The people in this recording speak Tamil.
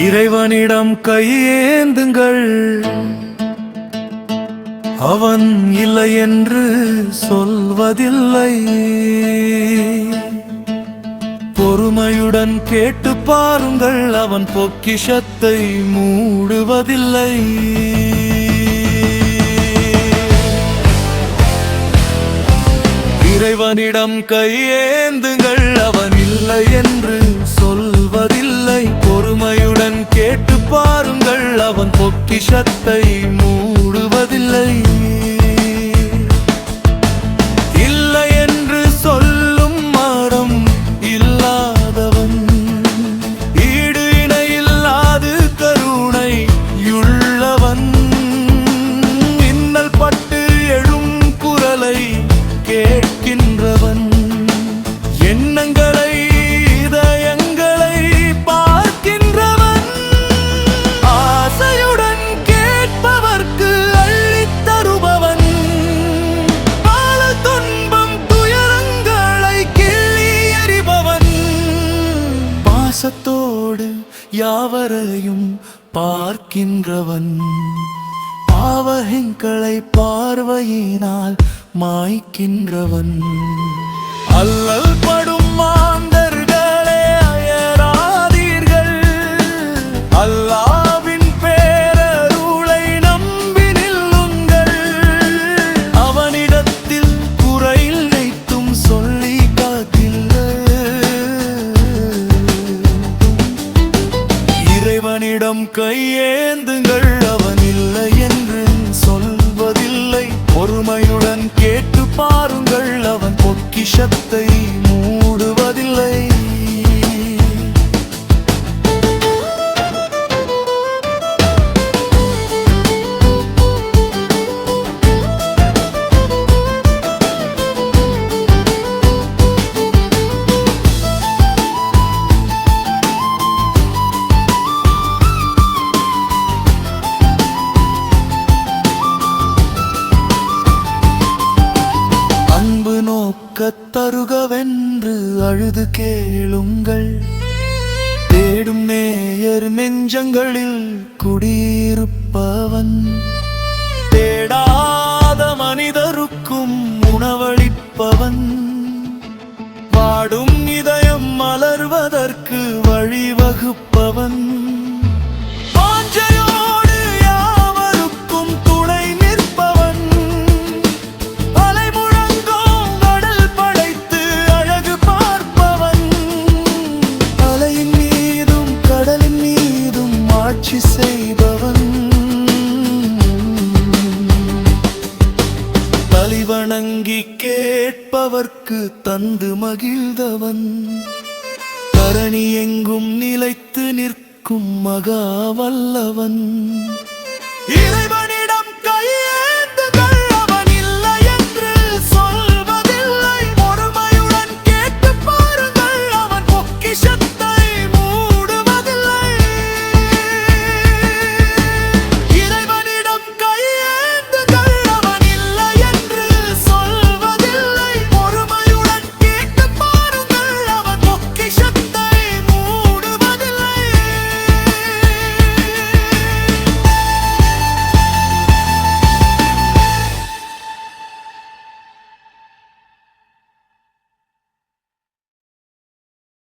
இறைவனிடம் கையேந்துங்கள், அவன் இல்லை என்று சொல்வதில்லை. பொறுமையுடன் கேட்டு பாருங்கள், அவன் பொக்கிஷத்தை மூடுவதில்லை. இறைவனிடம் கையேந்துங்கள், அவன் இல்லை என்று சொல்வதில்லை. பொறுமையுடன் கேட்டு பாருங்கள், அவன் பொக்கிஷத்தை மூடுவதில்லை. இல்லை என்று சொல்லும் மரம் இல்லாதவன், ஈடு இணையில்லாது கருணையுள்ளவன். இன்னல் பட்டு எழும் குரலை கேட்கின்றவன், எண்ணங்களை இதயங்களை பார்க்கின்றவன். ஆசையுடன் கேட்பவர்க்கு அள்ளித் தருபவன், பல துன்பம் துயரங்களை கிள்ளி எறிபவன். பாசத்தோடு யாவரையும் பார்க்கின்றவன், பாவகங்களை பார்வையினால் மாய்க்கின்றவன். அல்லல் படும் மாந்தர்களே அயராதீர்கள், அல்லாவின் பேரருளை நம்பி நில்லுங்கள். அவனிடத்தில் குறையில் வைத்தும் சொல்லி காக்கில்லை. இறைவனிடம் கையேந்துங்கள், அவன் இல்லை என்று சொல்வதில்லை. பொறுமையுடன் கேட்டு பாருங்கள், அவன் பொக்கிஷத்தை மூடுவதில்லை. தருகவென்று அழுது கேளுங்கள், தேடும் நேயர் நெஞ்சங்களில் குடியிருப்பவன். தேடாத மனிதருக்கும் உணவளிப்பவன், வாடும் இதயம் மலர்வதற்கு வழிவகுப்பவன். வாஞ்சையோடு யாவருக்கும் துணை நிற்பவன், ஆட்சி செய்பவன். தலிவணங்கி கேட்பவர்க்கு தந்து மகிழ்ந்தவன், தரணி எங்கும் நிலைத்து நிற்கும் மகா வல்லவன்.